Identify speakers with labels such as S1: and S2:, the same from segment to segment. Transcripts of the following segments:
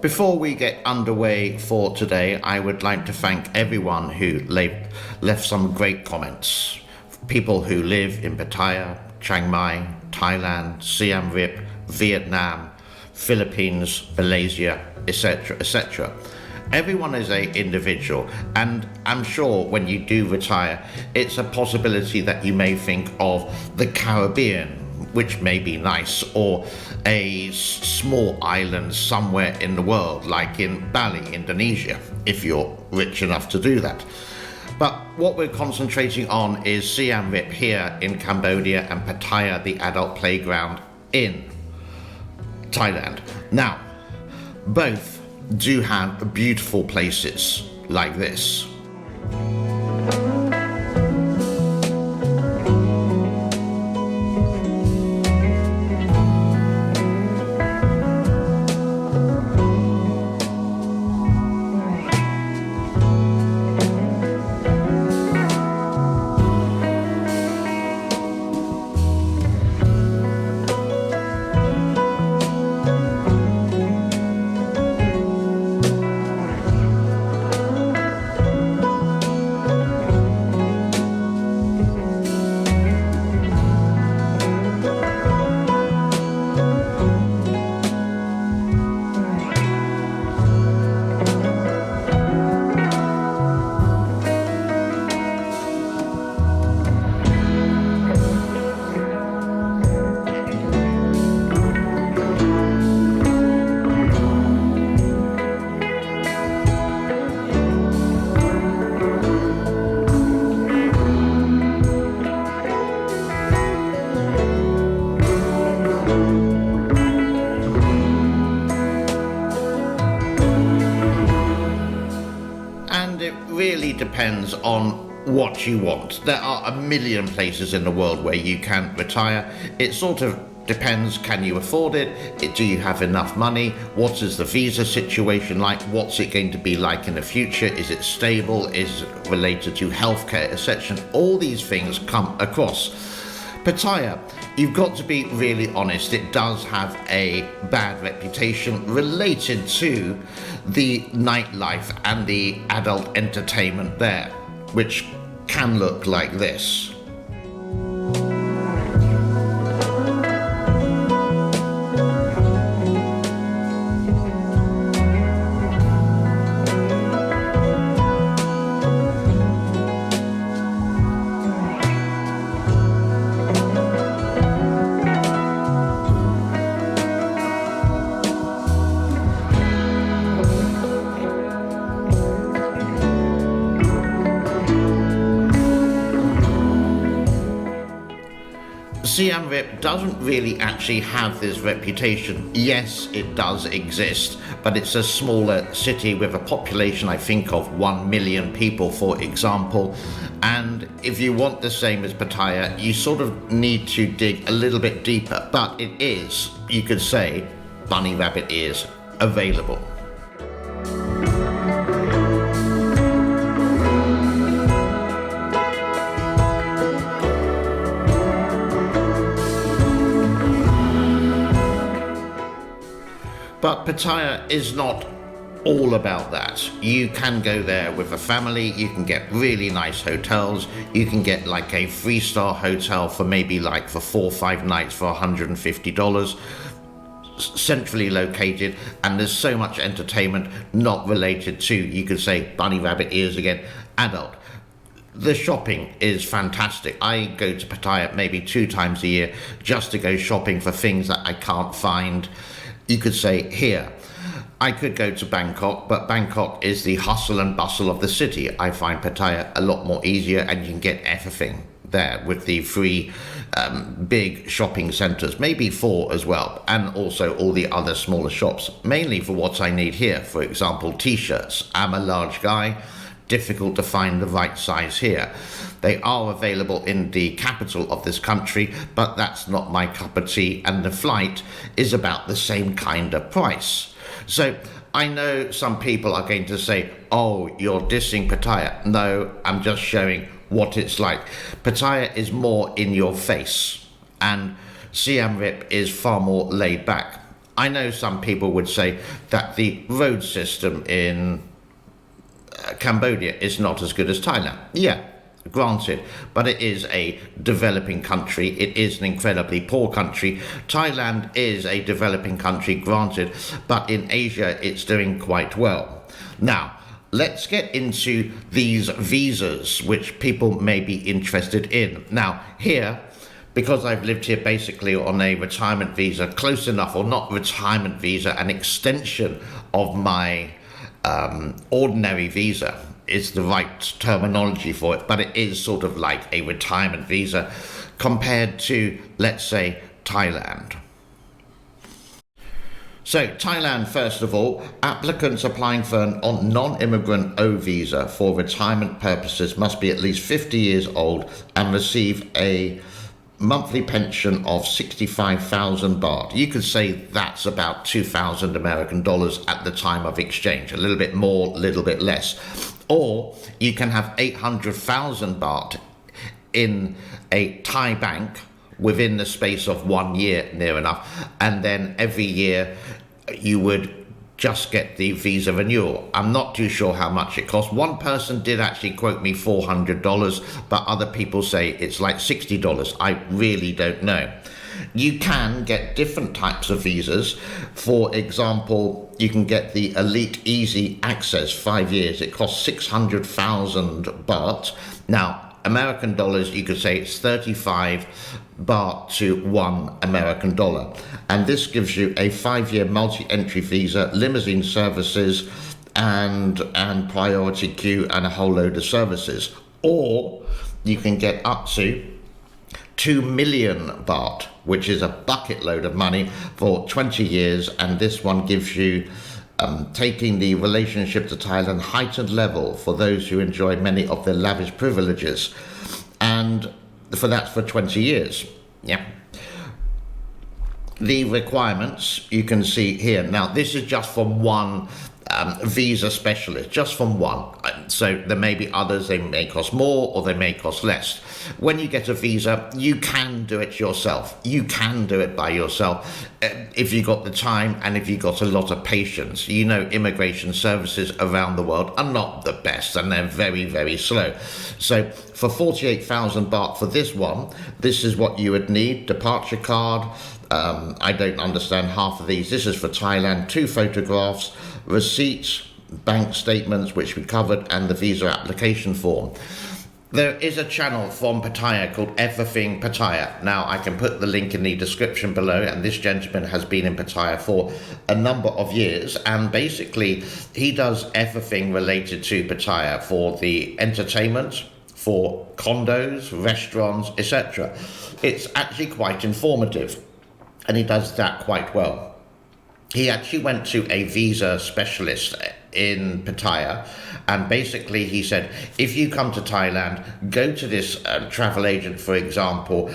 S1: Before we get underway for today, I would like to thank everyone who left some great comments. People who live in Pattaya, Chiang Mai, Thailand, Siem Reap, Vietnam, Philippines, Malaysia, etc., etc. Everyone is an individual, and I'm sure when you do retire, it's a possibility that you may think of the Caribbean, which may be nice, or a small island somewhere in the world, like in Bali, Indonesia, if you're rich enough to do that. But what we're concentrating on is Siem Reap here in Cambodia and Pattaya, the adult playground in Thailand. Now, both do have beautiful places like this. Really depends on what you want. There are a million places in the world where you can retire. It sort of depends, can you afford it? Do you have enough money? What is the visa situation like? What's it going to be like in the future? Is it stable? Is it related to healthcare, etc.? All these things come across. Pattaya, you've got to be really honest, it does have a bad reputation related to the nightlife and the adult entertainment there, which can look like this. Siem Reap doesn't really actually have this reputation. Yes, it does exist, but it's a smaller city with a population, I think, of 1 million people, for example. And if you want the same as Pattaya, you sort of need to dig a little bit deeper. But it is, you could say, bunny rabbit ears available. But Pattaya is not all about that. You can go there with a family, you can get really nice hotels, you can get like a 3-star hotel for maybe like for 4 or 5 nights for $150, centrally located, and there's so much entertainment not related to, you could say, bunny rabbit ears again, adult. The shopping is fantastic. I go to Pattaya maybe 2 times a year just to go shopping for things that I can't find, you could say, here. I could go to Bangkok, but Bangkok is the hustle and bustle of the city. I find Pattaya a lot more easier, and you can get everything there with the 3 big shopping centres, maybe 4 as well, and also all the other smaller shops, mainly for what I need here. For example, t-shirts. I'm a large guy, difficult to find the right size here. They are available in the capital of this country, but that's not my cup of tea, and the flight is about the same kind of price. So I know some people are going to say, oh, you're dissing Pattaya. No, I'm just showing what it's like. Pattaya is more in your face, and Siem Reap is far more laid back. I know some people would say that the road system in Cambodia is not as good as Thailand. Yeah, granted, but it is a developing country. It is an incredibly poor country. Thailand is a developing country, granted, but in Asia it's doing quite well. Now, let's get into these visas, which people may be interested in. Now, here, because I've lived here basically on a retirement visa, close enough, or not retirement visa, an extension of my ordinary visa is the right terminology for it, but it is sort of like a retirement visa compared to, let's say, Thailand. So Thailand, first of all, applicants applying for a non-immigrant O visa for retirement purposes must be at least 50 years old and receive a monthly pension of 65,000 baht. You could say that's about 2,000 American dollars at the time of exchange. A little bit more, a little bit less. Or you can have 800,000 baht in a Thai bank within the space of 1 year, near enough. And then every year you would just get the visa renewal. I'm not too sure how much it costs. One person did actually quote me $400, but other people say it's like $60. I really don't know. You can get different types of visas. For example, you can get the Elite Easy Access 5 years. It costs 600,000 baht. Now, American dollars, you could say it's 35 baht to $1 American dollar. And this gives you a 5-year multi-entry visa, limousine services, and priority queue, and a whole load of services. Or you can get up to 2 million baht, which is a bucket load of money for 20 years. And this one gives you taking the relationship to Thailand heightened level for those who enjoy many of their lavish privileges, and that's for 20 years. Yeah. The requirements you can see here. Now, this is just from one visa specialist, just from one. So there may be others, they may cost more or they may cost less. When you get a visa, you can do it yourself. You can do it by yourself if you got the time and if you got a lot of patience. You know, immigration services around the world are not the best and they're very, very slow. So for 48,000 baht for this one, this is what you would need. Departure card. I don't understand half of these. This is for Thailand. 2 photographs, receipts, bank statements, which we covered, and the visa application form. There is a channel from Pattaya called Everything Pattaya. Now, I can put the link in the description below, and this gentleman has been in Pattaya for a number of years, and basically he does everything related to Pattaya for the entertainment, for condos, restaurants, etc. It's actually quite informative, and he does that quite well. He actually went to a visa specialist in Pattaya, and basically he said, if you come to Thailand, go to this travel agent, for example,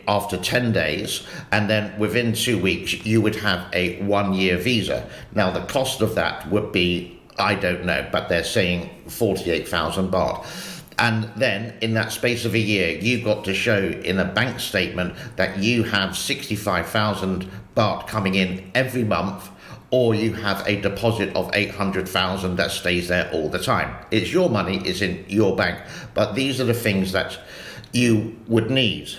S1: after 10 days, and then within 2 weeks you would have a 1-year visa. Now the cost of that would be, I don't know, but they're saying 48,000 baht. And then in that space of a year, you've got to show in a bank statement that you have 65,000 baht coming in every month, or you have a deposit of 800,000 that stays there all the time. It's your money, it's in your bank, but these are the things that you would need.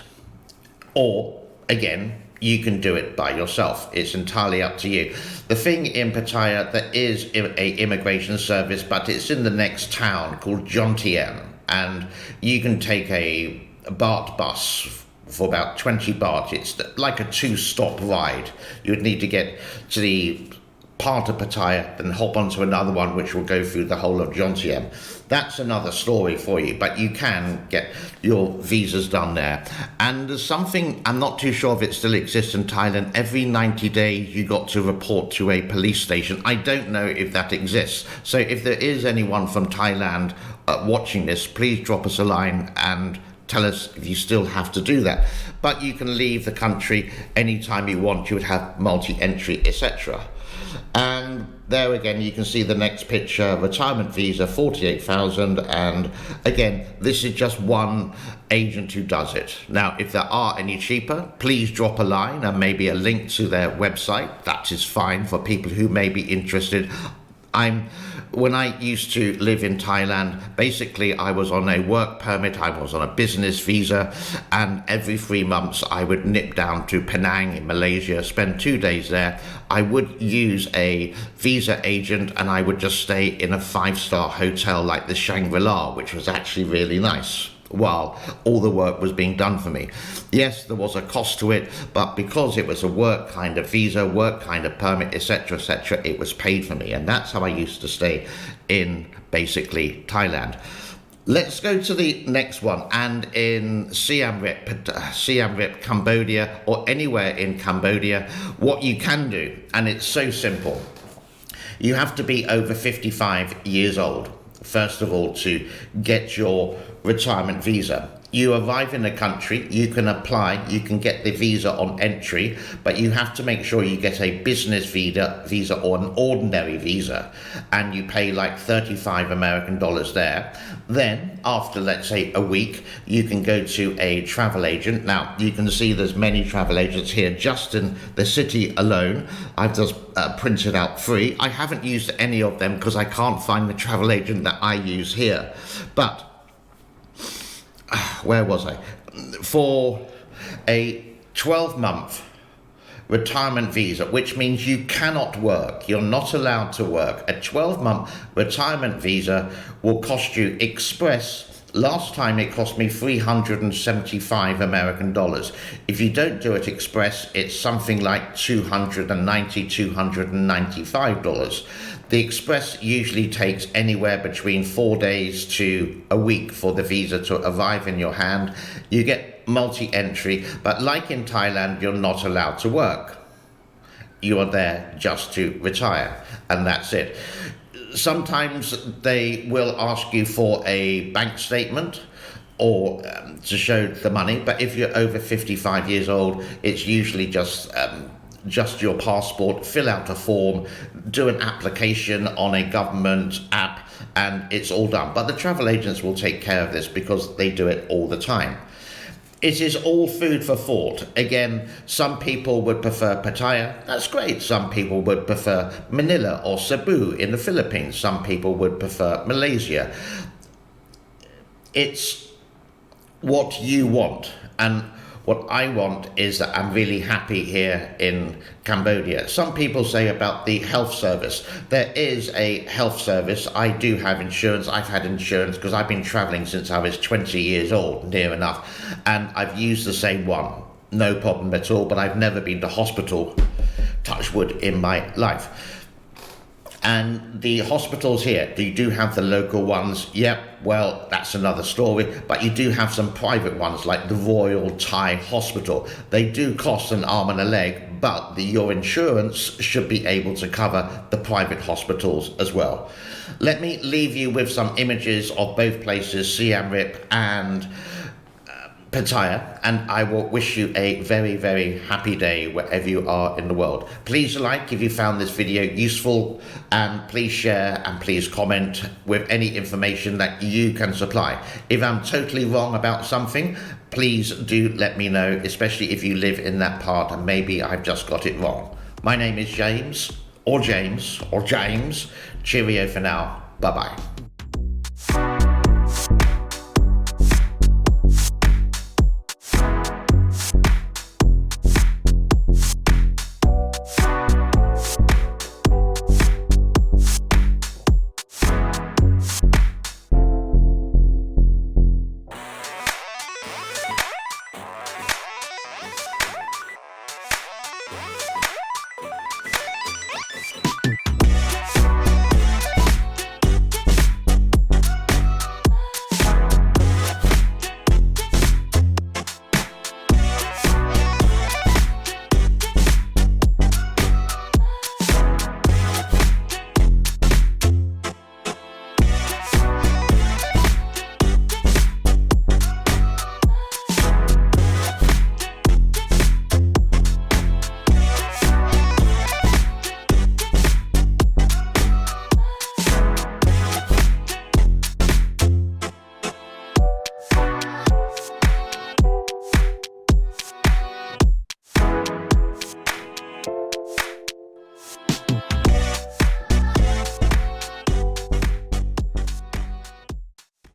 S1: Or, again, you can do it by yourself. It's entirely up to you. The thing in Pattaya, there is an immigration service, but it's in the next town called Siem, and you can take a BART bus for about 20 baht. It's like a 2-stop ride. You would need to get to the part of Pattaya, then hop onto another one which will go through the whole of Siem. That's another story for you, but you can get your visas done there. And there's something, I'm not too sure if it still exists in Thailand, every 90 days you got to report to a police station. I don't know if that exists. So if there is anyone from Thailand watching this, please drop us a line and tell us if you still have to do that. But you can leave the country anytime you want. You would have multi-entry, etc. And there again, you can see the next picture, retirement visa, 48,000. And again, this is just one agent who does it. Now, if there are any cheaper, please drop a line and maybe a link to their website. That is fine for people who may be interested. When I used to live in Thailand, basically I was on a work permit, I was on a business visa, and every 3 months I would nip down to Penang in Malaysia, spend 2 days there. I would use a visa agent and I would just stay in a 5-star hotel like the Shangri-La, which was actually really nice, while all the work was being done for me. Yes, there was a cost to it, but because it was a work kind of visa, work kind of permit, etc., etc., it was paid for me, and that's how I used to stay in basically Thailand. Let's go to the next one, and in Siem Reap, Cambodia, or anywhere in Cambodia, what you can do, and it's so simple, you have to be over 55 years old, first of all, to get your retirement visa. You arrive in the country, you can apply, you can get the visa on entry, but you have to make sure you get a business visa or an ordinary visa, and you pay like 35 American dollars there. Then, after let's say a week, you can go to a travel agent. Now, you can see there's many travel agents here just in the city alone. I've just printed out 3. I haven't used any of them because I can't find the travel agent that I use here. But where was I? For a 12-month retirement visa, which means you cannot work, you're not allowed to work. A 12-month retirement visa will cost you express. Last time it cost me 375 American dollars. If you don't do it express, it's something like $290, $295. The express usually takes anywhere between 4 days to a week for the visa to arrive in your hand. You get multi-entry, but like in Thailand, you're not allowed to work. You are there just to retire, and that's it. Sometimes they will ask you for a bank statement or to show the money, but if you're over 55 years old, it's usually just your passport. Fill out a form, do an application on a government app, and it's all done. But the travel agents will take care of this because they do it all the time. It is all food for thought. Again, some people would prefer Pattaya. That's great. Some people would prefer Manila or Cebu in the Philippines. Some people would prefer Malaysia. It's what you want. And what I want is that I'm really happy here in Cambodia. Some people say about the health service. There is a health service. I do have insurance. I've had insurance because I've been traveling since I was 20 years old, near enough. And I've used the same one. No problem at all, but I've never been to hospital, touch wood, in my life. And the hospitals here, you do have the local ones. Yep, well, that's another story. But you do have some private ones like the Royal Thai Hospital. They do cost an arm and a leg, but your insurance should be able to cover the private hospitals as well. Let me leave you with some images of both places, Siem Reap and Pattaya, and I will wish you a very, very happy day wherever you are in the world. Please like if you found this video useful, and please share and please comment with any information that you can supply. If I'm totally wrong about something, please do let me know, especially if you live in that part and maybe I've just got it wrong. My name is James. Cheerio for now. Bye-bye. Yeah.